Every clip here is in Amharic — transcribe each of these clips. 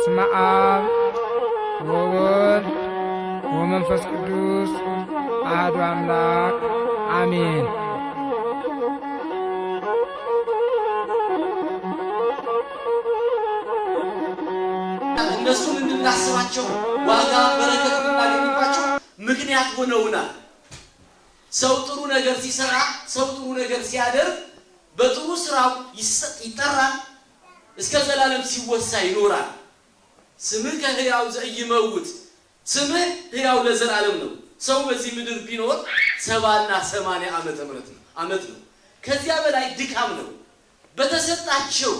በስመ አብ ወወልድ ወመንፈስ ቅዱስ አሐዱ አምላክ አሜን። እነሱን እንድናስባቸው ዋጋ በረከት እንድናገኝባቸው ምክንያት ሆነውናል። ሰው ጥሩ ነገር ሲሰራ፣ ሰው ጥሩ ነገር ሲያደርግ በጥሩ ስራው ይጠራል፣ እስከ ዘላለም ሲወሳ ይኖራል። ስምህ ከሕያው ዘኢይመውት፣ ስምህ ሕያው ለዘላለም ነው። ሰው በዚህ ምድር ቢኖር 70 እና 80 ዓመት ነው። ከዚያ በላይ ድካም ነው። በተሰጣቸው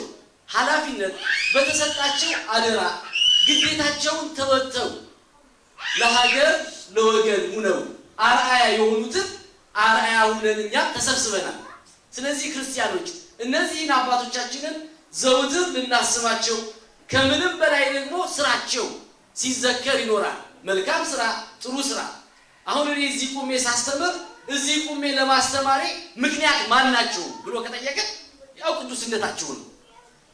ኃላፊነት በተሰጣቸው አደራ ግዴታቸውን ተወጥተው ለሀገር ለወገን ሆነው አርአያ የሆኑትን አርአያ ሆነን እኛ ተሰብስበናል። ስለዚህ ክርስቲያኖች እነዚህን አባቶቻችንን ዘውትር ልናስባቸው፣ ከምንም በላይ ደግሞ ስራቸው ሲዘከር ይኖራል። መልካም ስራ፣ ጥሩ ስራ። አሁን እኔ እዚህ ቁሜ ሳስተምር እዚህ ቁሜ ለማስተማሬ ምክንያት ማን ናቸው ብሎ ከጠየቀ ያው ቅዱስነታቸው ነው።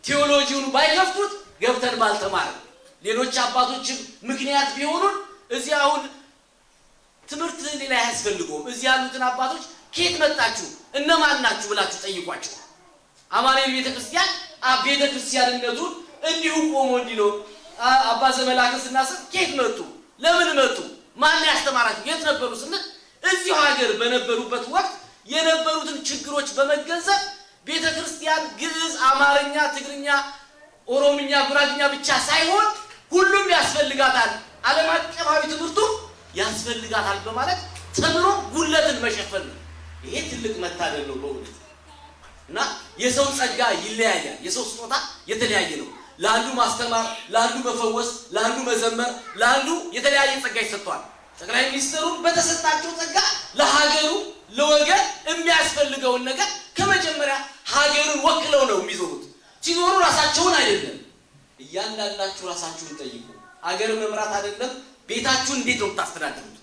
ቴዎሎጂውን ባይከፍቱት ገብተን ባልተማረ ሌሎች አባቶችም ምክንያት ቢሆኑን እዚህ አሁን ትምህርት ሌላ ያስፈልገውም። እዚህ ያሉትን አባቶች ከየት መጣችሁ እነማን ናችሁ ብላችሁ ጠይቋቸው። አማኑኤል ቤተክርስቲያንነቱን እንዲሁ ቆሞ እንዲኖር አባ ዘመላክን ስናስብ ከየት መጡ፣ ለምን መጡ፣ ማን ያስተማራችሁ፣ የት ነበሩ ስንል እዚሁ ሀገር በነበሩበት ወቅት የነበሩትን ችግሮች በመገንዘብ ቤተክርስቲያን ግዕዝ፣ አማርኛ፣ ትግርኛ፣ ኦሮምኛ፣ ጉራግኛ ብቻ ሳይሆን ሁሉም ያስፈልጋታል፣ ዓለም አቀፋዊ ትምህርቱ ያስፈልጋታል በማለት ተምሮ ጉለትን መሸፈን ነው። ይሄ ትልቅ መታደል ነው በእውነት። እና የሰው ጸጋ ይለያያል፣ የሰው ስጦታ የተለያየ ነው። ለአንዱ ማስተማር፣ ለአንዱ መፈወስ፣ ለአንዱ መዘመር፣ ለአንዱ የተለያየ ጸጋ ይሰጣል። ጠቅላይ ሚኒስትሩ በተሰጣቸው ጸጋ ለሀገሩ ለወገን የሚያስፈልገውን ነገር ከመጀመሪያ ሀገሩን ወክለው ነው የሚዞሩት። ሲዞሩ ራሳቸውን አይደለም። እያንዳንዳችሁ ራሳችሁን ጠይቁ። ሀገር መምራት አይደለም ቤታችሁን እንዴት ነው የምታስተዳድሩት?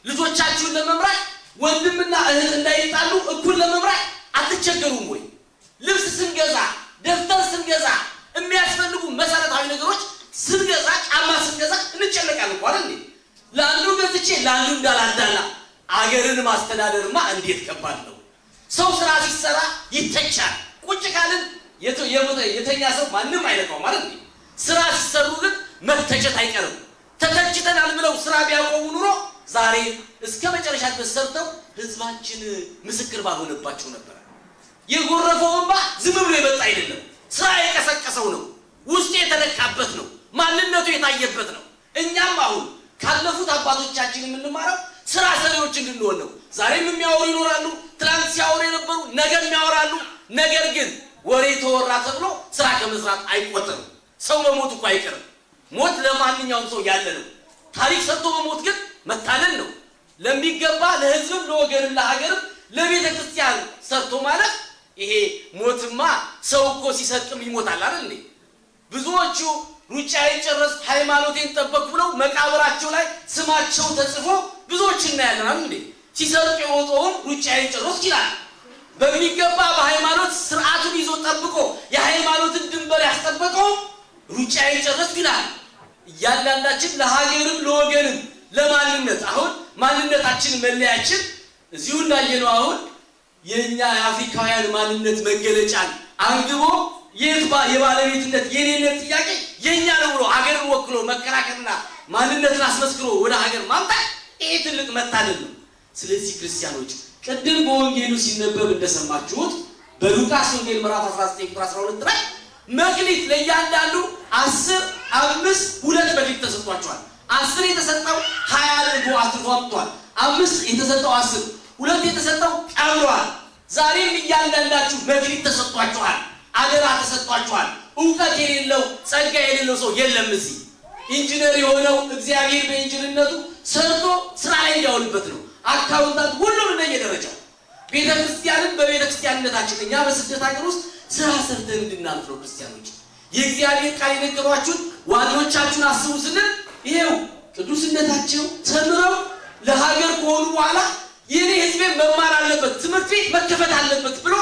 ልጆቻችሁን ለመምራት ወንድምና እህት እንዳይጣሉ እኩል ለመምራት አትቸገሩም ወይ? ልብስ ስንገዛ፣ ደብተር ስንገዛ፣ የሚያስፈልጉ መሰረታዊ ነገሮች ስንገዛ፣ ጫማ ስንገዛ እንጨነቃለን እኮ አይደል? ለአንዱ ገዝቼ ለአንዱ እንዳላዳላ አገርን ማስተዳደርማ እንዴት ከባድ ነው። ሰው ስራ ሲሰራ ይተቻል። ቁጭ ካልን የተኛ ሰው ማንም አይነካው ማለት ነው። ስራ ሲሰሩ ግን መተቸት አይቀርም። ተተችተናል ብለው ስራ ቢያቆሙ ኑሮ ዛሬ እስከ መጨረሻ ድረስ ሰርተው ህዝባችን ምስክር ባልሆነባቸው ነበር። የጎረፈው እንባ ዝም ብሎ የመጣ አይደለም። ስራ የቀሰቀሰው ነው። ውስጡ የተነካበት ነው። ማንነቱ የታየበት ነው። እኛም አሁን ካለፉት አባቶቻችን የምንማረው ስራ ሰሪዎች እንድንሆን ነው። ዛሬም የሚያወሩ ይኖራሉ። ትናንት ሲያወሩ የነበሩ ነገም ያወራሉ። ነገር ግን ወሬ ተወራ ተብሎ ስራ ከመስራት አይቆጠርም። ሰው መሞት እኮ አይቀርም። ሞት ለማንኛውም ሰው ያለ ነው። ታሪክ ሰርቶ መሞት ግን መታደል ነው። ለሚገባ ለህዝብም ለወገንም ለሀገርም ለቤተ ክርስቲያን ሰርቶ ማለት ይሄ ሞትማ ሰው እኮ ሲሰጥም ይሞታል አይደል? ብዙዎቹ ሩጫዬን ጨረስኩ ሃይማኖቴን ጠበቅኩ ብለው መቃብራቸው ላይ ስማቸው ተጽፎ ብዙዎች እናያለን አይደል? ሲሰርቅ የወጣውን ሩጫዬን ጨረስኩ ይላል። በሚገባ በሃይማኖት ስርዓቱን ይዞ ጠብቆ የሃይማኖትን ድንበር ያስጠበቀው ሩጫዬን ጨረስኩ ይላል። እያንዳንዳችን ለሀገርም ለወገንም ለማንነት አሁን ማንነታችን መለያችን እዚሁ እንዳየነው አሁን የኛ የአፍሪካውያን ማንነት መገለጫን አንግቦ የባለቤትነት የኔነት ጥያቄ የኛ ነው ብሎ ሀገርን ወክሎ መከራከርና ማንነትን አስመስክሮ ወደ ሀገር ማምጣት ይሄ ትልቅ መታደል ነው። ስለዚህ ክርስቲያኖች ቅድም በወንጌሉ ሲነበብ እንደሰማችሁት በሉቃስ ወንጌል ምዕራፍ 19 ቁጥር 12 ላይ መክሊት ለእያንዳንዱ 10 5 2 መክሊት ተሰጥቷቸዋል። 10 የተሰጠው 20 አድርጎ አትርፎ አምጥቷል። 5 የተሰጠው 10 2 የተሰጠው ቀብሯል። ዛሬም እያንዳንዳችሁ መክሊት ተሰጥቷችኋል። አደራ ተሰጥቷችኋል። ዕውቀት የሌለው ጸጋ የሌለው ሰው የለም። እዚህ ኢንጂነር የሆነው እግዚአብሔር በኢንጂነርነቱ ሰርቶ ስራ ላይ እንዲያውልበት ነው። አካውንታንት ሁሉም እንደየደረጃው ቤተክርስቲያንን በቤተክርስቲያንነታችን እኛ በስደት ሀገር ውስጥ ስራ ሰርተን እንድናልፍ ነው። ክርስቲያኖች የእግዚአብሔር ቃል የነገሯችሁን ዋኖቻችሁን አስቡ ስንል ይሄው ቅዱስነታቸው ተምረው ለሀገር ከሆኑ በኋላ የኔ ህዝቤ መማር አለበት፣ ትምህርት ቤት መከፈት አለበት ብሎ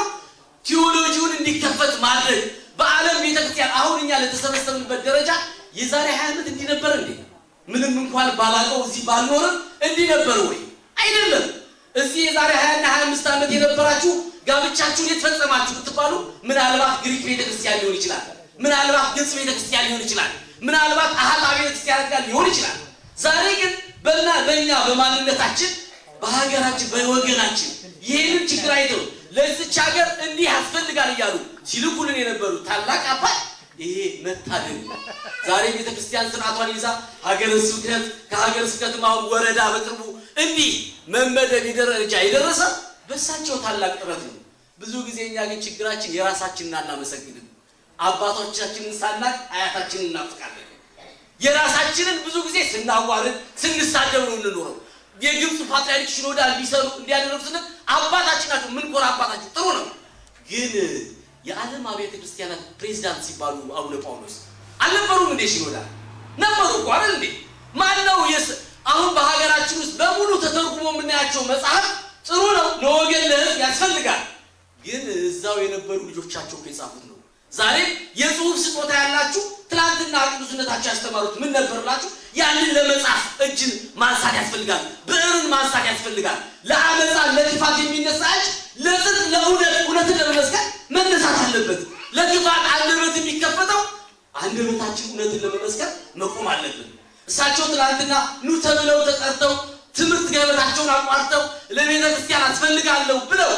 ቴዎሎጂውን እንዲከፈት ማድረግ በዓለም ቤተክርስቲያን አሁን እኛ ለተሰበሰብንበት ደረጃ የዛሬ 20 ዓመት እንዲህ ነበር እንዴ? ምንም እንኳን ባላቀው እዚህ ባልኖርም እንዲህ ነበር ወይ? አይደለም። እዚህ የዛሬ 20 እና 25 ዓመት የነበራችሁ ጋብቻችሁን የተፈጸማችሁ ብትባሉ ምናልባት ግሪክ ቤተክርስቲያን ሊሆን ይችላል፣ ምናልባት ግብጽ ቤተክርስቲያን ሊሆን ይችላል፣ ምናልባት አሃታ ቤተክርስቲያን ጋር ሊሆን ይችላል። ዛሬ ግን በእኛ በማንነታችን በሀገራችን በወገናችን ይሄንን ችግር አይተው ለዚች ሀገር እንዲህ ያስፈልጋል እያሉ ሲልኩልን የነበሩ ታላቅ አባት ይሄ መታደል። ዛሬ ቤተክርስቲያን ስርዓቷን ይዛ ሀገረ ስብከት ከሀገረ ስብከት ማው ወረዳ በቅርቡ እንዲህ መመደብ ደረጃ የደረሰ በሳቸው ታላቅ ጥረት ነው። ብዙ ጊዜ እኛ ግን ችግራችን የራሳችንን አናመሰግንም። አባቶቻችንን ሳናቅ አያታችንን እናፍቃለን። የራሳችንን ብዙ ጊዜ ስናዋርድ ስንሳደብ ነው እንኖረው። የግብጽ ፓትርያርክ ሽኖዳ እንዲሰሩ እንዲያደርጉት አባታችን ናቸው። ምን ኮራ አባታችን ጥሩ ነው። ግን የዓለም አብያተ ክርስቲያናት ፕሬዝዳንት ሲባሉ አቡነ ጳውሎስ አልነበሩም እንዴ? ሽኖዳ ነበሩ እኮ አይደል እንዴ? ማነው አሁን በሀገራችን ውስጥ በሙሉ ተተርጉሞ የምናያቸው መጽሐፍ ጥሩ ነው፣ ለወገን ለህዝብ ያስፈልጋል። ግን እዛው የነበሩ ልጆቻቸው የጻፉት ነው። ዛሬ የጽሁፍ ስጦታ ያላችሁ ትላንትና ቅዱስነታቸው ያስተማሩት ምን ነበርላችሁ? ያንን ለመጻፍ እጅን ማንሳት ያስፈልጋል፣ ብዕርን ማንሳት ያስፈልጋል። ለአመፃ ለክፋት የሚነሳ እጅ ለጽድቅ ለእውነትን ለመመስከር መነሳት አለበት። ለክፋት አንደበት የሚከፈተው አንደበታችን እውነትን ለመመስከር መቆም አለብን። እሳቸው ትላንትና ኑ ተብለው ተጠርተው ትምህርት ገበታቸውን አቋርጠው ለቤተ ክርስቲያን አስፈልጋለሁ ብለው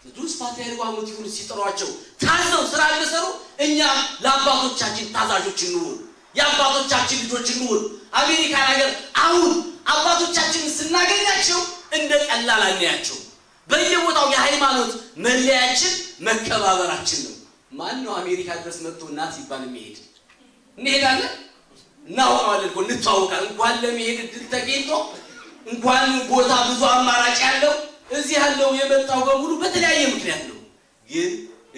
ቅዱስ ፓትርያርኩ አቡነ ቴዎፍሎስ ሲጠሯቸው ታዘው ስራ እንደሰሩ እኛም ለአባቶቻችን ታዛዦች እንሁን፣ የአባቶቻችን ልጆች እንሁን። አሜሪካን ሀገር አሁን አባቶቻችንን ስናገኛቸው እንደ ቀላል አናያቸው። በየቦታው የሃይማኖት መለያችን መከባበራችን ነው። ማን ነው አሜሪካ ድረስ መጥቶ እናት ሲባል የሚሄድ? እንሄዳለን፣ እናውቀዋለን እኮ እንተዋወቃለን። እንኳን ለመሄድ እድል ተገኝቶ እንኳን ቦታ ብዙ አማራጭ ያለው እዚህ ያለው የመጣው በሙሉ በተለያየ ምክንያት ነው። ግን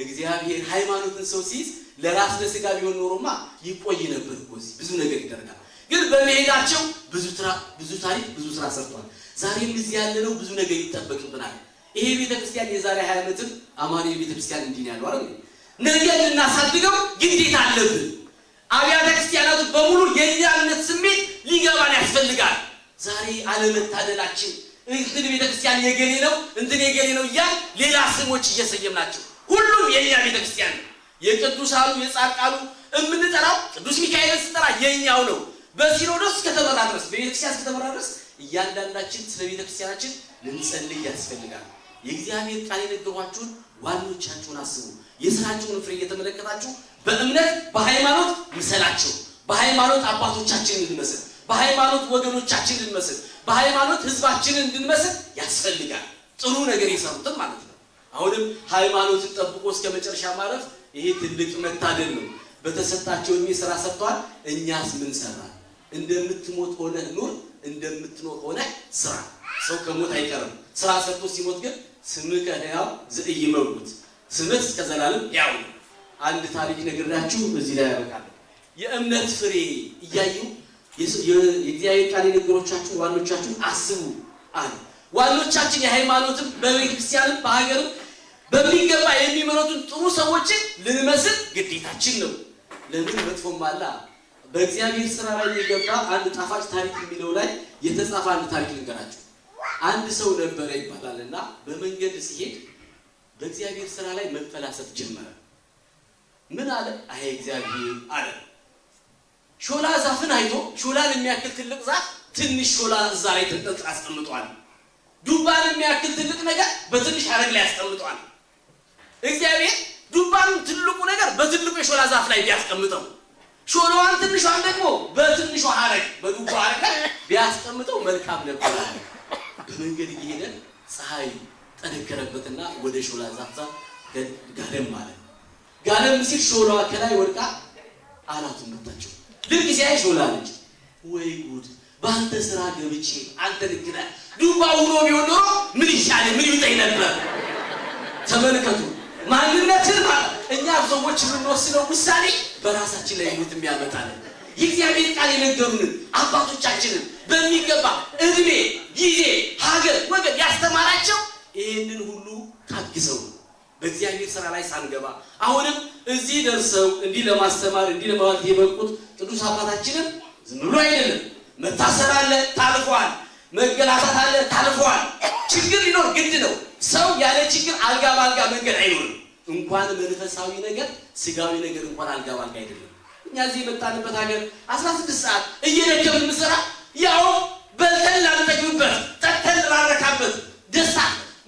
እግዚአብሔር ሃይማኖትን ሰው ሲይዝ ለራስ ለስጋ ቢሆን ኖሮማ ይቆይ ነበር እኮ ብዙ ነገር ይደረጋል። ግን በመሄዳቸው ብዙ ታሪክ ብዙ ስራ ሰርቷል። ዛሬም እዚህ ያለነው ብዙ ነገር ይጠበቅብናል። ይሄ ቤተክርስቲያን የዛሬ 20 ዓመትም አማኑኤል ቤተክርስቲያን እንዲህ ያለው አይደል? ነገ ልናሳድገው ግዴታ አለብን። አብያተ ክርስቲያናቱ በሙሉ የኛነት ስሜት ሊገባን ያስፈልጋል። ዛሬ አለመታደላችን እንትን ቤተክርስቲያን የገሌ ነው እንትን የገሌ ነው እያል ሌላ ስሞች እየሰየምናቸው ሁሉም የኛ ቤተክርስቲያን ነው። የቅዱሳኑ የጻድቃኑ የምንጠራው ቅዱስ ሚካኤልን ስንጠራ የኛው ነው። በሲኖዶስ ከተመራ ድረስ በቤተክርስቲያን ከተመራ ድረስ እያንዳንዳችን ስለ ቤተክርስቲያናችን ልንጸልይ ያስፈልጋል። የእግዚአብሔር ቃል የነገሯችሁን ዋኖቻችሁን አስቡ። የሥራችሁን ፍሬ እየተመለከታችሁ በእምነት በሃይማኖት ምሰላቸው። በሃይማኖት አባቶቻችንን እንድንመስል፣ በሃይማኖት ወገኖቻችንን እንድንመስል፣ በሃይማኖት ህዝባችንን እንድንመስል ያስፈልጋል። ጥሩ ነገር የሰሩትን ማለት ነው። አሁንም ሃይማኖትን ጠብቆ እስከ መጨረሻ ማረፍ ይሄ ትልቅ መታደል ነው። በተሰጣቸው እድሜ ስራ ሰርተዋል። እኛስ ምን ሰራን? እንደምትሞት ሆነ ኑር፣ እንደምትኖር ሆነ ስራ። ሰው ከሞት አይቀርም። ስራ ሰርቶ ሲሞት ግን ስምከ ሕያው ዘኢይመውት፣ ስምህ እስከ ዘላለም ሕያው ነው። አንድ ታሪክ ነግራችሁ እዚህ ላይ ያበቃል። የእምነት ፍሬ እያዩ የእግዚአብሔር ቃል የነገሮቻችሁ ዋኖቻችሁ አስቡ አለ። ዋኖቻችን የሃይማኖትም በቤተክርስቲያንም በሀገርም በሚገባ የሚመሩትን ጥሩ ሰዎችን ልንመስል ግዴታችን ነው። ለምን መጥፎም አለ። በእግዚአብሔር ስራ ላይ የገባ አንድ ጣፋጭ ታሪክ የሚለው ላይ የተጻፈ አንድ ታሪክ ልንገራችሁ። አንድ ሰው ነበረ ይባላልና በመንገድ ሲሄድ በእግዚአብሔር ስራ ላይ መፈላሰፍ ጀመረ። ምን አለ? አይ እግዚአብሔር አለ። ሾላ ዛፍን አይቶ ሾላን የሚያክል ትልቅ ዛፍ ትንሽ ሾላ እዛ ላይ ተንጠልጥሎ አስቀምጧል። ዱባን የሚያክል ትልቅ ነገር በትንሽ ሐረግ ላይ አስቀምጧል። እግዚአብሔር ዱባን ትልቁ ነገር በትልቁ የሾላ ዛፍ ላይ ቢያስቀምጠው፣ ሾላዋን ትንሿን ደግሞ በትንሿ ሐረግ በዱባ ሐረግ ቢያስቀምጠው መልካም ነበር። በመንገድ እየሄደ ፀሐይ ጠነከረበትና ወደ ሾላ ዛፍ ጋደም ማለት ጋደም ሲል ሾላዋ ከላይ ወድቃ አናቱን መታቸው። ልክ ሲያይ ሾላ ነች። ወይ ጉድ! በአንተ ስራ ገብቼ አንተ ልክ ነህ። ዱባ ሆኖ ቢሆን ኖሮ ምን ይሻለ ምን ይውጠኝ ነበር። ተመልከቱ ማንነትን እኛ ሰዎች የምንወስነው ውሳኔ በራሳችን ላይ ሞት የሚያመጣልን የእግዚአብሔር ቃል የነገሩንን አባቶቻችንን በሚገባ እድሜ ጊዜ ሀገር ወገን ያስተማራቸው ይህንን ሁሉ ታግዘው በእግዚአብሔር ስራ ላይ ሳንገባ አሁንም እዚህ ደርሰው እንዲህ ለማስተማር እንዲህ ለማለት የበቁት ቅዱስ አባታችንም ዝም ብሎ አይደለም መታሰር አለ ታልፏል፣ መገላታት አለ ታልፏል። ችግር ሊኖር ግድ ነው። ሰው ያለ ችግር አልጋ ባልጋ መንገድ አይኖርም። እንኳን መንፈሳዊ ነገር ስጋዊ ነገር እንኳን አልጋ ባልጋ አይደለም። እኛ እዚህ የመጣንበት ሀገር 16 ሰዓት እየደከምን ምሰራ ያው በልተን ላንጠግብበት ጠጥተን ላረካበት ደስታ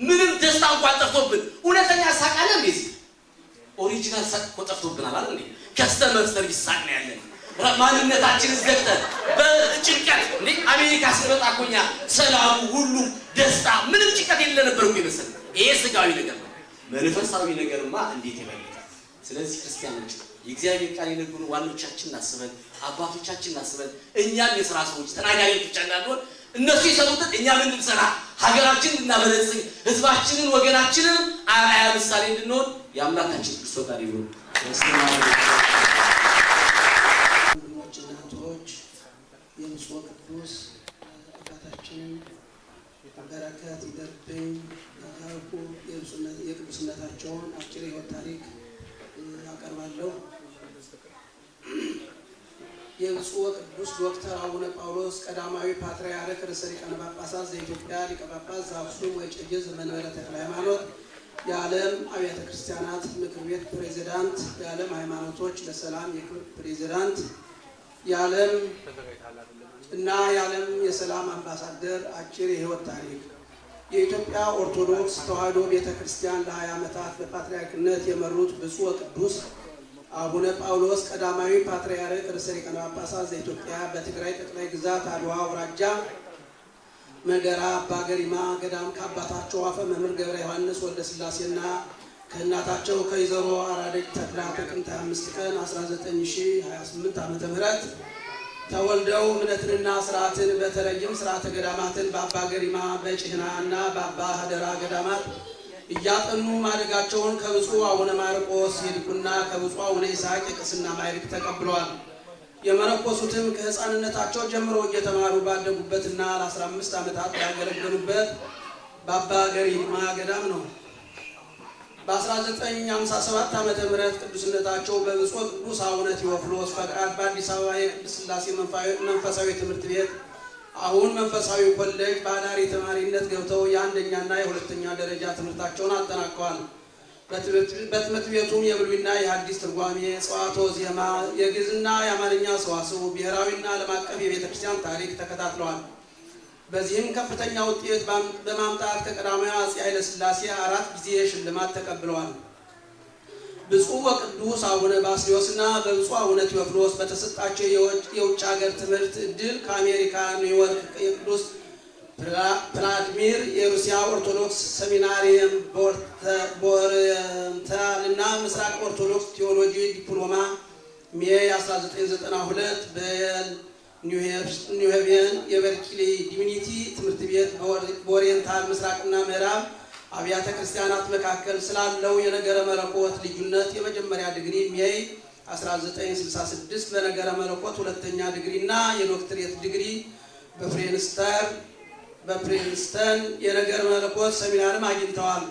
ምንም ደስታ እንኳን ጠፍቶብን እውነተኛ ሳቃለ እንዴ ኦሪጂናል ሳቅ ቆጠፍቶብናል አይደል እንዴ? ከስተመር ሰርቪስ ሳቅ ነው ያለን። ማንነታችንን ዘግተን በጭንቀት እንዴ አሜሪካ ስንመጣ እኮኛ ሰላሙ ሁሉ ደስታ ምንም ጭንቀት የሌለ ነበር እኮ ይመስል። ይሄ ስጋዊ ነገር ነው። መንፈሳዊ ነገርማ እንዴት ይበልጣል። ስለዚህ ክርስቲያኖች የእግዚአብሔር ቃል የነገሩ ዋኖቻችንን አስበን አባቶቻችንን አስበን እኛም የሥራ ሰዎች ተናጋሪዎች ብቻ እንዳንሆን እነሱ የሰሩትን እኛ ምን እንሰራ ሀገራችንን እናበለጽግ ህዝባችንን ወገናችንን አርአያ ምሳሌ እንድንሆን የአምላካችን ክርስቶስ ፈቃድ ይሁን። እናቶች የብፁዕ ቅዱስ አባታችንን በረከት ይደርብኝ ያልኩ የቅዱስነታቸውን አጭር የሕይወት ታሪክ አቀርባለሁ። የብፁዕ ቅዱስ ዶክተር አቡነ ጳውሎስ ቀዳማዊ ፓትርያርክ ርዕሰ ሊቃነ ጳጳሳት ዘኢትዮጵያ ሊቀ ጳጳስ ዘአክሱም ወዕጨጌ ዘመንበረ ተክለ ሃይማኖት፣ የዓለም አብያተ ክርስቲያናት ምክር ቤት ፕሬዚዳንት፣ የዓለም ሃይማኖቶች ለሰላም የክብር ፕሬዚዳንት፣ የዓለም የሰላም አምባሳደር አጭር የሕይወት ታሪክ። የኢትዮጵያ ኦርቶዶክስ ተዋሕዶ ቤተ ክርስቲያን ለ20 ዓመታት በፓትርያርክነት የመሩት ብፁዕ ቅዱስ አቡነ ጳውሎስ ቀዳማዊ ፓትርያርክ ርዕሰ ሊቃነ ጳጳሳት ዘኢትዮጵያ በትግራይ ጠቅላይ ግዛት አድዋ አውራጃ መገራ አባ ገሪማ ገዳም ከአባታቸው አፈ መምህር ገብረ ዮሐንስ ወልደ ሥላሴና ከእናታቸው ከወይዘሮ አራደች ተክላ ጥቅምት 25 ቀን 1928 ዓ.ም ተወልደው እምነትንና ስርዓትን በተለይም ስርዓተ ገዳማትን በአባ ገሪማ በጭህና እና በአባ ሀደራ ገዳማት እያጠኑ ማደጋቸውን ከብፁዕ አቡነ ማርቆስ የዲቁና ከብፁዕ አቡነ ይስሐቅ የቅስና ማዕረግ ተቀብለዋል። የመነኮሱትም ከሕፃንነታቸው ጀምሮ እየተማሩ ባደጉበትና ለ15 ዓመታት ያገለገሉበት በአባ ገሪማ ገዳም ነው። በ1957 ዓመተ ምህረት ቅዱስነታቸው በብፁዕ ቅዱስ አቡነ ቴዎፍሎስ ፈቃድ በአዲስ አበባ የቅድስት ሥላሴ መንፈሳዊ ትምህርት ቤት አሁን መንፈሳዊ ኮሌጅ በአዳሪ ተማሪነት ገብተው የአንደኛና የሁለተኛ ደረጃ ትምህርታቸውን አጠናቀዋል። በትምህርት ቤቱም የብሉይና የሐዲስ ትርጓሜ፣ ጸዋቶ ዜማ፣ የግዕዝና የአማርኛ ሰዋስው፣ ብሔራዊና ዓለም አቀፍ የቤተ ክርስቲያን ታሪክ ተከታትለዋል። በዚህም ከፍተኛ ውጤት በማምጣት ከቀዳማዊ አፄ ኃይለ ሥላሴ 4 ጊዜ ሽልማት ተቀብለዋል። ብፁዕ ወቅዱስ አቡነ ባስልዮስና በብፁዕ አቡነ ቴዎፍሎስ በተሰጣቸው የውጭ ሀገር ትምህርት ዕድል ከአሜሪካ ኒውዮርክ የቅዱስ ቭላድሚር የሩሲያ ኦርቶዶክስ ሴሚናሪየም በኦሪየንታልና ምስራቅ ኦርቶዶክስ ቴዎሎጂ ዲፕሎማ ሜይ 1992 በኒው ሄቨን የበርክሊ ዲቪኒቲ ትምህርት ቤት በኦሪየንታል ምስራቅና ምዕራብ አብያተ ክርስቲያናት መካከል ስላለው የነገረ መለኮት ልዩነት የመጀመሪያ ዲግሪ ሜይ 1966 በነገረ መለኮት ሁለተኛ ዲግሪ እና የዶክትሬት ዲግሪ በፕሪንስተን የነገረ መለኮት ሴሚናርም አግኝተዋል።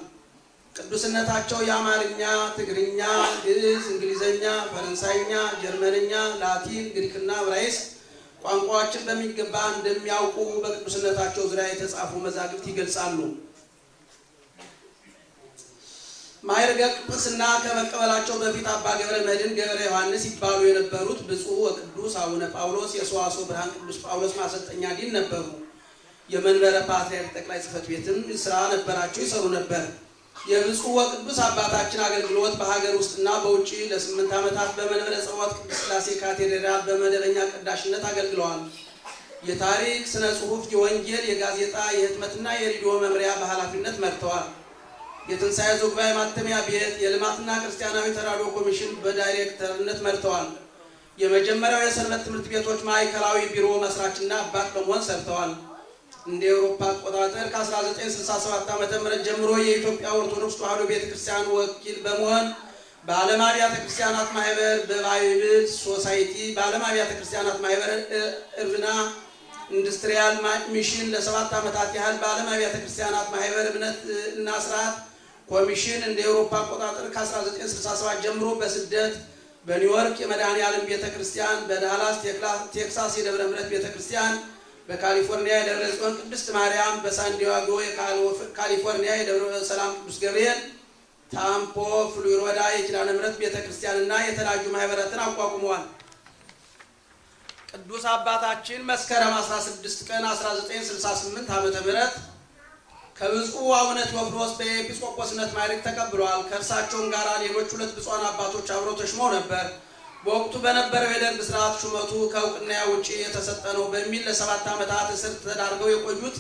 ቅዱስነታቸው የአማርኛ፣ ትግርኛ፣ ግዕዝ፣ እንግሊዘኛ፣ ፈረንሳይኛ፣ ጀርመንኛ፣ ላቲን፣ ግሪክና ዕብራይስጥ ቋንቋዎችን በሚገባ እንደሚያውቁ በቅዱስነታቸው ዙሪያ የተጻፉ መዛግብት ይገልጻሉ። ማዕረገ ጵጵስና ከመቀበላቸው በፊት አባ ገብረ መድኅን ገብረ ዮሐንስ ይባሉ የነበሩት ብፁዕ ወቅዱስ አቡነ ጳውሎስ የሰዋስወ ብርሃን ቅዱስ ጳውሎስ ማሰልጠኛ ዲን ነበሩ። የመንበረ ፓትርያርክ ጠቅላይ ጽሕፈት ቤትም ስራ ነበራቸው፣ ይሰሩ ነበር። የብፁዕ ወቅዱስ አባታችን አገልግሎት በሀገር ውስጥና በውጭ ለ8 ዓመታት በመንበረ ጸባዖት ቅድስት ሥላሴ ካቴድራል በመደበኛ ቀዳሽነት አገልግለዋል። የታሪክ፣ ስነ ጽሑፍ፣ የወንጌል፣ የጋዜጣ፣ የህትመትና የሬዲዮ መምሪያ በኃላፊነት መርተዋል። የትንሣኤ ጉባኤ ማተሚያ ቤት የልማትና ክርስቲያናዊ ተራድኦ ኮሚሽን በዳይሬክተርነት መርተዋል። የመጀመሪያው የሰንበት ትምህርት ቤቶች ማዕከላዊ ቢሮ መስራችና አባት በመሆን ሰርተዋል። እንደ አውሮፓ አቆጣጠር ከ1967 ዓ.ም ጀምሮ የኢትዮጵያ ኦርቶዶክስ ተዋሕዶ ቤተክርስቲያን ወኪል በመሆን በዓለም አብያተ ክርስቲያናት ማህበር፣ በባይብል ሶሳይቲ፣ በዓለም አብያተ ክርስቲያናት ማህበር እርብና ኢንዱስትሪያል ሚሽን ለ7 ዓመታት ያህል በዓለም አብያተ ክርስቲያናት ማህበር እምነት እና ስርዓት ኮሚሽን እንደ አውሮፓ አቆጣጠር ከ1967 ጀምሮ በስደት በኒውዮርክ የመድኃኔዓለም ቤተክርስቲያን፣ በዳላስ ቴክሳስ የደብረ ምሕረት ቤተክርስቲያን፣ በካሊፎርኒያ የደብረ ጽዮን ቅድስት ማርያም፣ በሳንዲያጎ ካሊፎርኒያ የደብረ ሰላም ቅዱስ ገብርኤል፣ ታምፖ ፍሎሪዳ የኪዳነ ምሕረት ቤተክርስቲያንና የተለያዩ ማህበራትን አቋቁመዋል። ቅዱስ አባታችን መስከረም 16 ቀን 1968 ዓ.ም ከብፁዕ አቡነ ቴዎፍሎስ በኤጲስቆጶስነት ማዕረግ ተቀብለዋል። ከእርሳቸውም ጋር ሌሎች 2 ብፁዓን አባቶች አብረው ተሾመው ነበር። በወቅቱ በነበረው የደርግ ስርዓት ሹመቱ ከእውቅና ውጪ የተሰጠ ነው በሚል ለ7 ዓመታት እስር ተዳርገው የቆዩት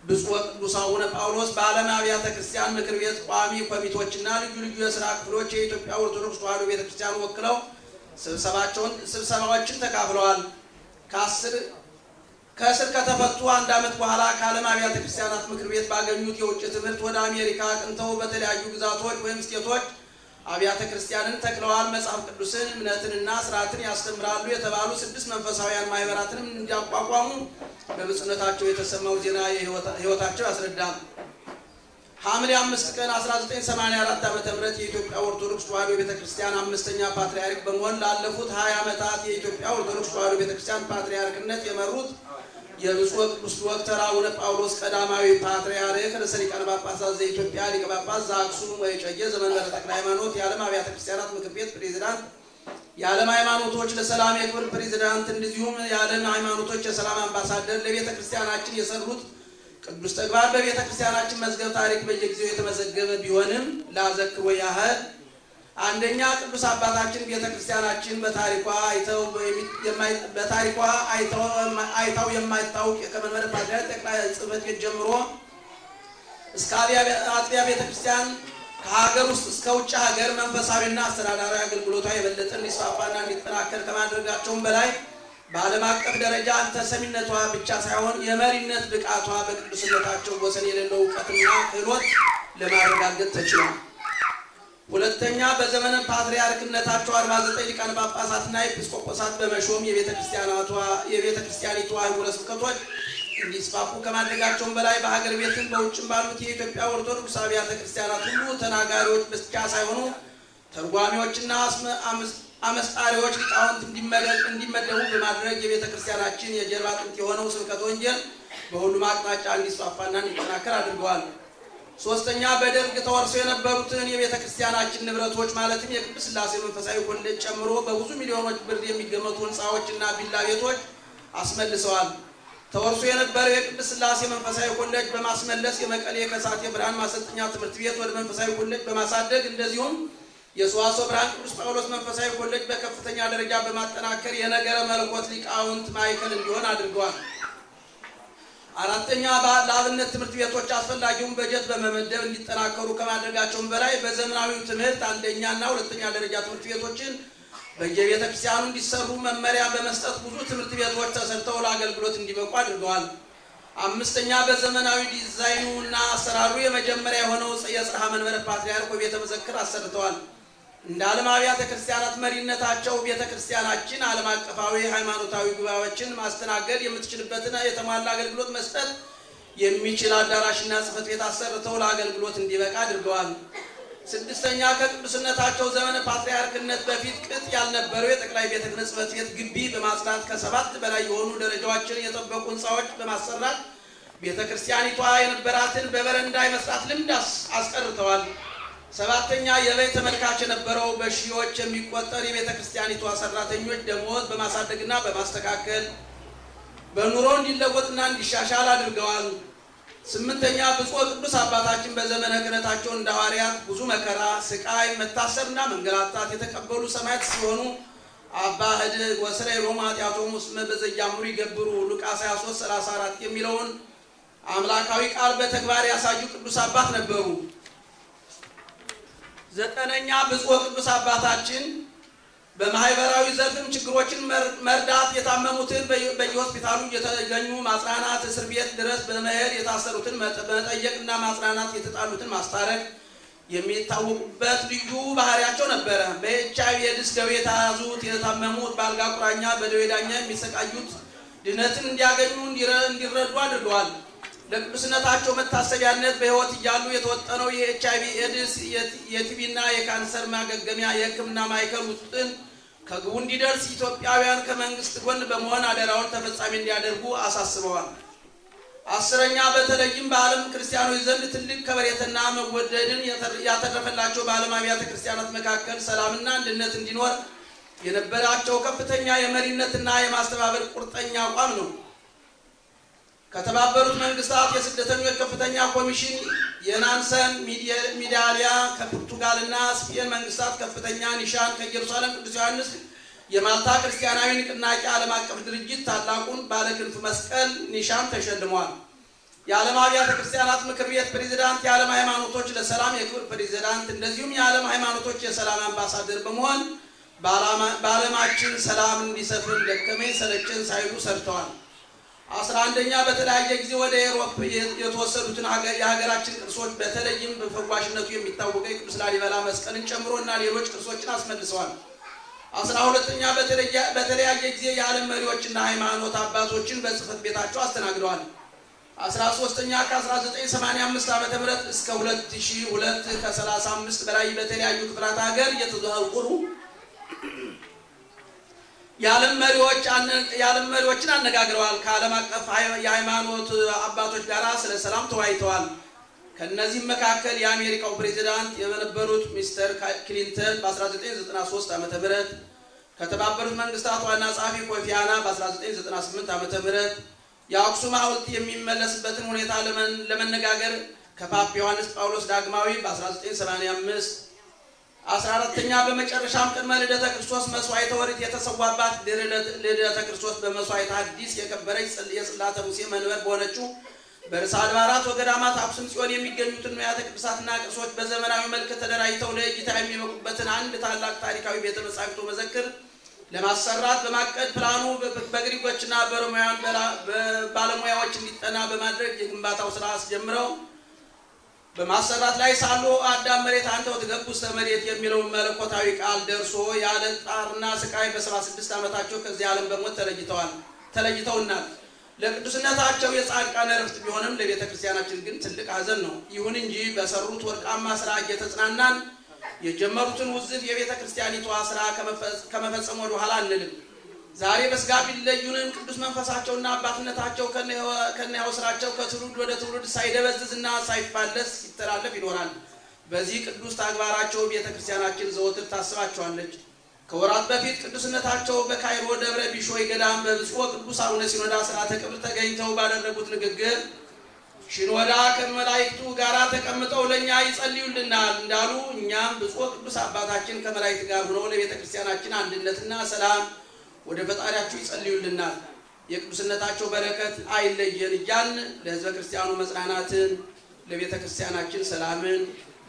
ብፁዕ ቅዱስ አቡነ ጳውሎስ በዓለም አብያተ ክርስቲያን ምክር ቤት ቋሚ ኮሚቴዎችና ልዩ ልዩ የሥራ ክፍሎች የኢትዮጵያ ኦርቶዶክስ ተዋሕዶ ቤተክርስቲያን ወክለው ስብሰባዎችን ተካፍለዋል። ከእስር ከተፈቱ 1 ዓመት በኋላ ከዓለም አብያተ ክርስቲያናት ምክር ቤት ባገኙት የውጭ ትምህርት ወደ አሜሪካ አቅንተው በተለያዩ ግዛቶች ወይም ስቴቶች አብያተ ክርስቲያንን ተክለዋል። መጽሐፍ ቅዱስን፣ እምነትንና ስርዓትን ያስተምራሉ የተባሉ 6 መንፈሳውያን ማህበራትንም እንዲያቋቋሙ በብፁዕነታቸው የተሰማው ዜና ሕይወታቸው ያስረዳል። ሐምሌ 5 ቀን 1984 ዓ.ም የኢትዮጵያ ኦርቶዶክስ ተዋሕዶ ቤተክርስቲያን 5ኛ ፓትርያርክ በመሆን ላለፉት 20 ዓመታት የኢትዮጵያ ኦርቶዶክስ ተዋሕዶ ቤተክርስቲያን ፓትርያርክነት የመሩት የብፁዕ ቅዱስ ዶክተር አቡነ ጳውሎስ ቀዳማዊ ፓትርያርክ ርዕሰ ሊቃነ ጳጳሳት ዘኢትዮጵያ ሊቀ ጳጳስ ዘአክሱም ወዕጨጌ ዘመንበረ ተክለ ሃይማኖት የዓለም አብያተ ክርስቲያናት ምክር ቤት ፕሬዝዳንት፣ የዓለም ሃይማኖቶች ለሰላም የክብር ፕሬዝዳንት እንዲሁም የዓለም ሃይማኖቶች የሰላም አምባሳደር ለቤተ ክርስቲያናችን የሰሩት ቅዱስ ተግባር በቤተ ክርስቲያናችን መዝገብ ታሪክ በየጊዜው የተመዘገበ ቢሆንም ለአዘክሮ ያህል አንደኛ ቅዱስ አባታችን ቤተ ክርስቲያናችን በታሪኳ አይታው የማይታወቅ ከመንበረ ፓትርያርክ ጠቅላይ ጽሕፈት ቤት ጀምሮ እስከ አጥቢያ ቤተ ክርስቲያን ከሀገር ውስጥ እስከ ውጭ ሀገር መንፈሳዊና አስተዳዳራዊ አገልግሎቷ የበለጠ እንዲስፋፋና እንዲጠናከር ከማድረጋቸውም በላይ በዓለም አቀፍ ደረጃ ተሰሚነቷ ብቻ ሳይሆን የመሪነት ብቃቷ በቅዱስነታቸው ወሰን የሌለው እውቀትና ክህሎት ለማረጋገጥ ተችሏል። ሁለተኛ በዘመነ ፓትርያርክነታቸው 49 ሊቃነ ጳጳሳትና ኤጲስቆጶሳት በመሾም የቤተ ክርስቲያኒቱ አህጉረ ስብከቶች እንዲስፋፉ ከማድረጋቸውም በላይ በሀገር ቤትም በውጭም ባሉት የኢትዮጵያ ኦርቶዶክስ አብያተ ክርስቲያናት ሁሉ ተናጋሪዎች ብቻ ሳይሆኑ ተርጓሚዎችና አመስጣሪዎች ሊቃውንት እንዲመደቡ በማድረግ የቤተ ክርስቲያናችን የጀርባ አጥንት የሆነው ስብከተ ወንጌል በሁሉም አቅጣጫ እንዲስፋፋና እንዲጠናከር አድርገዋል። ሶስተኛ በደርግ ተወርሰው የነበሩትን የቤተ ክርስቲያናችን ንብረቶች ማለትም የቅድስት ሥላሴ መንፈሳዊ ኮሌጅ ጨምሮ በብዙ ሚሊዮኖች ብር የሚገመቱ ሕንፃዎችና ቪላ ቤቶች አስመልሰዋል። ተወርሶ የነበረው የቅድስት ሥላሴ መንፈሳዊ ኮሌጅ በማስመለስ የመቀሌ ከሳቴ ብርሃን ማሰልጠኛ ትምህርት ቤት ወደ መንፈሳዊ ኮሌጅ በማሳደግ እንደዚሁም የሰዋስወ ብርሃን ቅዱስ ጳውሎስ መንፈሳዊ ኮሌጅ በከፍተኛ ደረጃ በማጠናከር የነገረ መለኮት ሊቃውንት ማዕከል እንዲሆን አድርገዋል። አራተኛ ለአብነት ትምህርት ቤቶች አስፈላጊውን በጀት በመመደብ እንዲጠናከሩ ከማድረጋቸውም በላይ በዘመናዊው ትምህርት 1ኛና 2ኛ ደረጃ ትምህርት ቤቶችን በየቤተ ክርስቲያኑ እንዲሰሩ መመሪያ በመስጠት ብዙ ትምህርት ቤቶች ተሰርተው ለአገልግሎት እንዲበቁ አድርገዋል። 5ኛ በዘመናዊ ዲዛይኑና አሰራሩ የመጀመሪያ የሆነው የጽርሐ መንበረ ፓትርያርክ ቤተ መዘክር አሰርተዋል። እንደ ዓለም አብያተ ክርስቲያናት መሪነታቸው ቤተ ክርስቲያናችን ዓለም አቀፋዊ ሃይማኖታዊ ጉባኤዎችን ማስተናገድ የምትችልበትን የተሟላ አገልግሎት መስጠት የሚችል አዳራሽና ጽሕፈት ቤት አሰርተው ለአገልግሎት እንዲበቃ አድርገዋል። 6ኛ ከቅዱስነታቸው ዘመነ ፓትርያርክነት በፊት ቅጥ ያልነበረው የጠቅላይ ቤተ ክህነት ጽሕፈት ቤት ግቢ በማጽዳት ከ7 በላይ የሆኑ ደረጃዎችን የጠበቁ ሕንፃዎች በማሰራት ቤተ ክርስቲያኒቷ የነበራትን በበረንዳ የመስራት ልምድ አስቀርተዋል። 7ኛ የበይ ተመልካች የነበረው በሺዎች የሚቆጠር የቤተ ክርስቲያኒቷ ሰራተኞች ደሞዝ በማሳደግና በማስተካከል በኑሮ እንዲለወጥና እንዲሻሻል አድርገዋል። 8ኛ ብፁዕ ቅዱስ አባታችን በዘመነ ክህነታቸው እንደ ሐዋርያት ብዙ መከራ፣ ስቃይ፣ መታሰርና መንገላታት የተቀበሉ ሰማዕት ሲሆኑ አባ ህድግ ወስረይ ሮማ ኃጢአቶሙ እስመ በዘያምሩ ይገብሩ ሉቃስ 23:34 የሚለውን አምላካዊ ቃል በተግባር ያሳዩ ቅዱስ አባት ነበሩ። 9ኛ ብፁዕ ቅዱስ አባታችን በማህበራዊ ዘርፍም ችግሮችን መርዳት፣ የታመሙትን በየሆስፒታሉ እየተገኙ ማጽናናት፣ እስር ቤት ድረስ በመሄድ የታሰሩትን መጠየቅና ማጽናናት፣ የተጣሉትን ማስታረቅ የሚታወቁበት ልዩ ባህሪያቸው ነበረ። በኤችአይቪ ኤድስ ደዌ የተያዙት፣ የታመሙት፣ በአልጋ ቁራኛ በደዌ ዳኛ የሚሰቃዩት ድነትን እንዲያገኙ እንዲረዱ አድርገዋል። ለቅዱስነታቸው መታሰቢያነት በሕይወት እያሉ የተወጠነው የኤችአይቪ ኤድስ የቲቪና የካንሰር ማገገሚያ የሕክምና ማዕከል ውስጥን ከግቡ እንዲደርስ ኢትዮጵያውያን ከመንግስት ጎን በመሆን አደራውን ተፈጻሚ እንዲያደርጉ አሳስበዋል። አስረኛ በተለይም በዓለም ክርስቲያኖች ዘንድ ትልቅ ከበሬታና መወደድን ያተረፈላቸው በዓለም አብያተ ክርስቲያናት መካከል ሰላምና አንድነት እንዲኖር የነበራቸው ከፍተኛ የመሪነትና የማስተባበር ቁርጠኛ አቋም ነው። ከተባበሩት መንግስታት የስደተኞች ከፍተኛ ኮሚሽን፣ የናንሰን ሚዳሊያ ከፖርቱጋልና ስፔን መንግስታት ከፍተኛ ኒሻን፣ ከኢየሩሳሌም ቅዱስ ዮሐንስ የማልታ ክርስቲያናዊ ንቅናቄ ዓለም አቀፍ ድርጅት ታላቁን ባለክንፍ መስቀል ኒሻን ተሸልመዋል። የዓለም አብያተ ክርስቲያናት ምክር ቤት ፕሬዝዳንት፣ የዓለም ሃይማኖቶች ለሰላም የክብር ፕሬዝዳንት እንደዚሁም የዓለም ሃይማኖቶች የሰላም አምባሳደር በመሆን በዓለማችን ሰላም እንዲሰፍን ደከመኝ ሰለቸን ሳይሉ ሰርተዋል። 11ኛ በተለያየ ጊዜ ወደ አውሮፓ የተወሰዱትን የሀገራችን ቅርሶች በተለይም በፈዋሽነቱ የሚታወቀው የቅዱስ ላሊበላ መስቀልን ጨምሮ እና ሌሎች ቅርሶችን አስመልሰዋል። 12ኛ በተለያየ ጊዜ የዓለም መሪዎችና ሃይማኖት አባቶችን በጽህፈት ቤታቸው አስተናግደዋል። 13ኛ ከ1985 ዓ.ም እስከ 2002 ከ35 በላይ በተለያዩ ክፍላት ሀገር እየተዘዋወሩ የዓለም መሪዎችን አነጋግረዋል። ከዓለም አቀፍ የሃይማኖት አባቶች ጋር ስለ ሰላም ተወያይተዋል። ከነዚህም መካከል የአሜሪካው ፕሬዝዳንት የነበሩት ሚስተር ክሊንተን በ1993 ዓ.ም ከተባበሩት መንግስታት ዋና ጸሐፊ ኮፊ አናን በ1998 ዓ.ም የአክሱም ሐውልት የሚመለስበትን ሁኔታ ለመነጋገር ከፓፕ ዮሐንስ ጳውሎስ ዳግማዊ በ1985 14ኛ በመጨረሻም ቅድመ ልደተ ክርስቶስ መስዋዕተ ኦሪት የተሰዋባት ልደተ ክርስቶስ በመስዋዕተ ሐዲስ የከበረች የጽላተ ሙሴ መንበር በሆነችው በርዕሰ አድባራት ወገዳማት አክሱም ጽዮን የሚገኙትን ንዋያተ ቅድሳትና ቅርሶች በዘመናዊ መልክ ተደራጅተው ለእይታ የሚበቁበትን አንድ ታላቅ ታሪካዊ ቤተ መጻሕፍት መዘክር ለማሰራት በማቀድ ፕላኑ በግሪኮችና ባለሙያዎች እንዲጠና በማድረግ የግንባታው ስራ አስጀምረው በማሰራት ላይ ሳሉ አዳም መሬት አንተ ወትገብ ውስተ መሬት የሚለው መለኮታዊ ቃል ደርሶ ያለ ጣርና ስቃይ በ76 ዓመታቸው ከዚህ ዓለም በሞት ተለይተውናል። ለቅዱስነታቸው የጻድቃን ዕረፍት ቢሆንም ለቤተ ክርስቲያናችን ግን ትልቅ ሐዘን ነው። ይሁን እንጂ በሰሩት ወርቃማ ስራ እየተጽናናን የጀመሩትን ውዝፍ የቤተ ክርስቲያኒቷ ስራ ከመፈጸም ወደ ኋላ አንልም። ዛሬ በስጋ ቢለዩንም ቅዱስ መንፈሳቸውና አባትነታቸው ከነያው ስራቸው ከትውልድ ወደ ትውልድ ሳይደበዝዝና ሳይፋለስ ሲተላለፍ ይኖራል። በዚህ ቅዱስ ተግባራቸው ቤተ ክርስቲያናችን ዘወትር ታስባቸዋለች። ከወራት በፊት ቅዱስነታቸው በካይሮ ደብረ ቢሾይ ገዳም በብፁዕ ቅዱስ አቡነ ሲኖዳ ሥርዓተ ቀብር ተገኝተው ባደረጉት ንግግር ሲኖዳ ከመላእክቱ ጋር ተቀምጠው ለኛ ይጸልዩልናል እንዳሉ እኛም ብፁዕ ቅዱስ አባታችን ከመላእክት ጋር ሆነው ለቤተ ክርስቲያናችን አንድነትና ሰላም ወደ ፈጣሪያችሁ ይጸልዩልናል። የቅዱስነታቸው በረከት አይለየን እያልን ለሕዝበ ክርስቲያኑ መጽናናትን፣ ለቤተ ክርስቲያናችን ሰላምን፣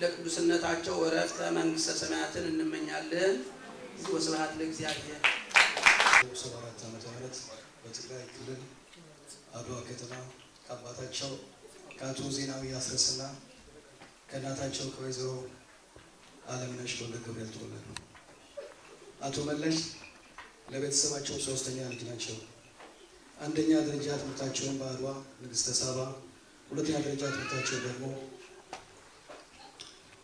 ለቅዱስነታቸው ዕረፍተ መንግሥተ ሰማያትን እንመኛለን። ወስብሐት ለእግዚአብሔር። 74 ዓመተ ምህረት በትግራይ ክልል አድዋ ከተማ ከአባታቸው ከአቶ ዜናዊ አስረስና ከእናታቸው ከወይዘሮ አለምነሽ ወልደ ገብርኤል ተወለዱ። አቶ መለስ ለቤተሰባቸው ሶስተኛ ልጅ ናቸው። አንደኛ ደረጃ ትምህርታቸውን በአድዋ ንግሥተ ሳባ፣ ሁለተኛ ደረጃ ትምህርታቸው ደግሞ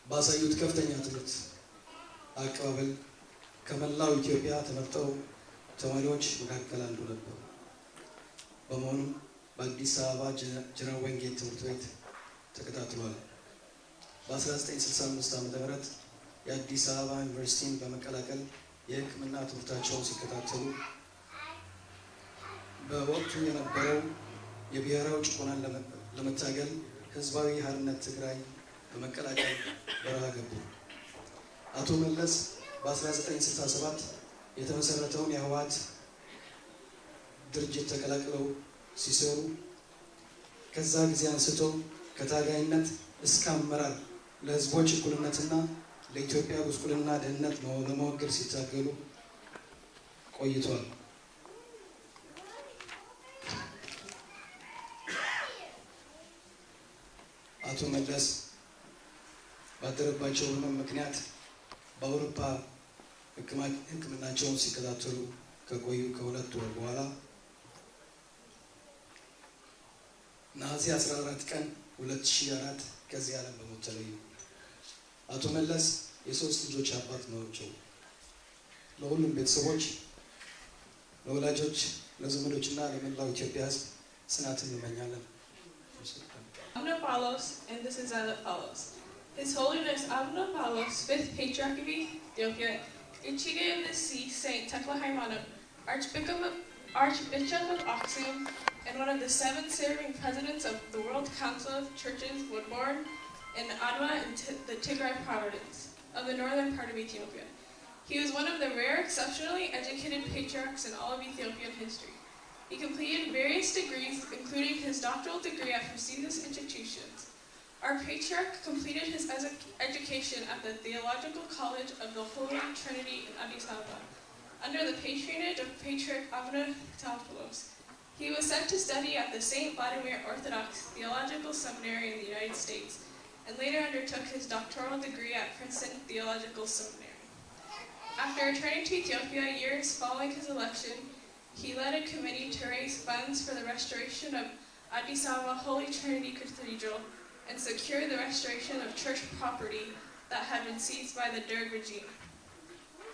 ባሳዩት ከፍተኛ ትምህርት አቀባበል ከመላው ኢትዮጵያ ተመርጠው ተማሪዎች መካከል አንዱ ነበሩ። በመሆኑም በአዲስ አበባ ጀነራል ወንጌል ትምህርት ቤት ተከታትሏል። በ1965 ዓ.ም የአዲስ አበባ ዩኒቨርሲቲን በመቀላቀል የሕክምና ትምህርታቸውን ሲከታተሉ በወቅቱ የነበረው የብሔራዊ ጭቆናን ለመታገል ህዝባዊ ሓርነት ትግራይ በመቀላቀል በረሃ ገቡ። አቶ መለስ በ1967 የተመሰረተውን የህወሓት ድርጅት ተቀላቅለው ሲሰሩ ከዛ ጊዜ አንስቶ ከታጋይነት እስከ አመራር ለህዝቦች እኩልነትና ለኢትዮጵያ ጉስቁልና ድህነት ለመወገድ ሲታገሉ ቆይቷል። አቶ መለስ ባደረባቸው ህመም ምክንያት በአውሮፓ ሕክምናቸውን ሲከታተሉ ከቆዩ ከሁለት ወር በኋላ ነሐሴ 14 ቀን 2004 ከዚህ ዓለም በሞት ተለዩ። አቶ መለስ የሶስት ልጆች አባት ናቸው። ለሁሉም ቤተሰቦች፣ ለወላጆች፣ ለዘመዶችና ለመላው ኢትዮጵያ ሕዝብ ጽናትን እንመኛለን። Abuna Paulos, and this is as follows. His Holiness Abuna Paulos, 5th Patriarch of Ethiopia, Ichige of the Sea, Saint Tekla Haimanot, Archbishop of Aksum, and one of the 7 serving presidents of the World Council of Churches, was born in Adwa in the Tigray province of the northern part of Ethiopia. He was one of the rare, exceptionally educated patriarchs in all of Ethiopian history. He completed various degrees, including his doctoral degree at prestigious institutions. Our patriarch completed his education at the Theological College of the Holy Trinity in Addis Ababa, under the patronage of Patriarch Abuna Theophilos. He was sent to study at the St. Vladimir Orthodox Theological Seminary in the United States, and later undertook his doctoral degree at Princeton Theological Seminary. After returning to Ethiopia years following his election, he led a committee to raise funds for the restoration of Addis Ababa Holy Trinity Cathedral and secure the restoration of church property that had been seized by the Derg regime.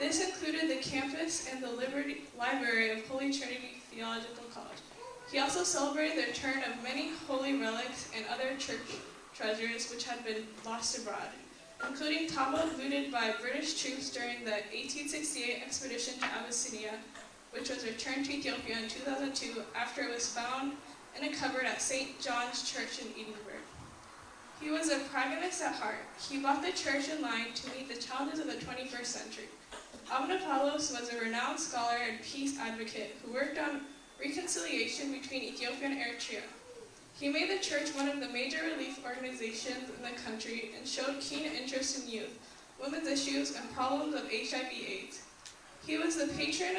This included the campus and the library of Holy Trinity Theological College. He also celebrated the return of many holy relics and other church treasures which had been lost abroad, including Talmud looted by British troops during the 1868 expedition to Abyssinia, which was returned to Ethiopia in 2002 after it was found in a cupboard at St. John's Church in Edinburgh. He was a pragmatist at heart. He brought the church in line to meet the challenges of the 21st century. Abuna Paulos was a renowned scholar and peace advocate who worked on reconciliation between Ethiopia and Eritrea. He made the church one of the major relief organizations in the country and showed keen interest in youth, women's issues, and problems of HIV/AIDS. He was the patron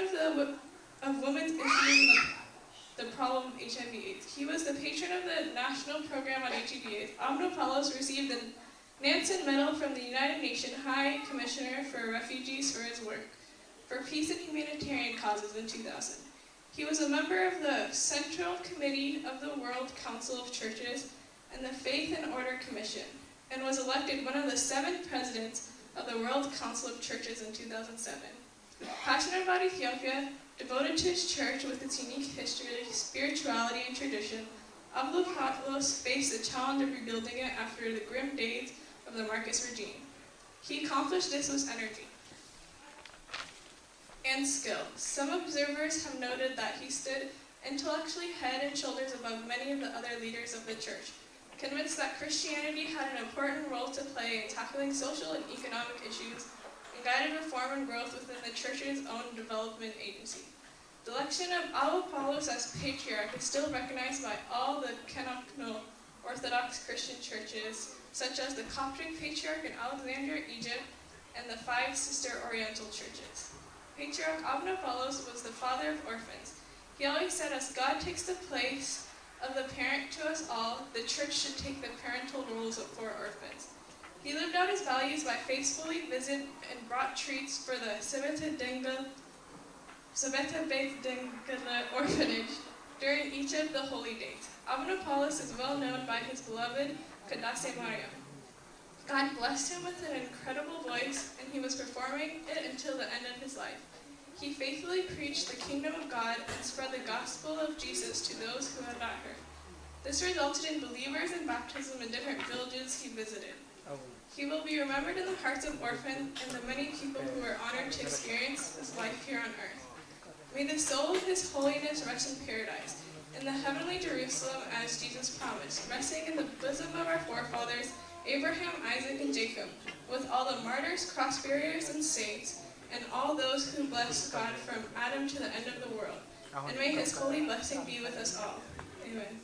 of women's issues and the problem of HIV/AIDS. He was the patron of the national program on HIV/AIDS. Abuna Paulos received the Nansen Medal from the United Nations High Commissioner for Refugees for his work for peace and humanitarian causes in 2000. He was a member of the Central Committee of the World Council of Churches and the Faith and Order Commission, and was elected one of the 7 presidents of the World Council of Churches in 2007. Passionate about Ethiopia, devoted to his church with its unique history, spirituality, and tradition, Abuna Paulos faced the challenge of rebuilding it after the grim days of the Marcos regime. He accomplished this with energy and skill. Some observers have noted that he stood intellectually head and shoulders above many of the other leaders of the church, convinced that Christianity had an important role to play in tackling social and economic issues, and guided reform and growth within the church's own development agency. The election of Abuna Paulos as patriarch is still recognized by all the Canonical Orthodox Christian churches, such as the Coptic Patriarch in Alexandria, Egypt, and the 5 sister Oriental churches. Patriarch Abuna Paulos was the father of orphans. He always said, as God takes the place of the parent to us all, the church should take the parental roles for orphans. He lived out his values by faithfully visiting and brought treats for the Sebete Beit Dengela orphanage during each of the holy days. Abuna Paulos is well known by his beloved Kadase Mariam. God blessed him with an incredible voice, and he was performing it until the end of his life. He faithfully preached the kingdom of God and spread the gospel of Jesus to those who had not heard. This resulted in believers and baptism in different villages he visited. He will be remembered in the hearts of orphans and the many people who were honored to experience his life here on earth. May the soul of his holiness rest in paradise, in the heavenly Jerusalem as Jesus promised, resting in the bosom of our forefathers, Abraham, Isaac, and Jacob, with all the martyrs, cross-bearers, and saints, and all those who bless God from Adam to the end of the world. And may his holy blessing be with us all. Amen.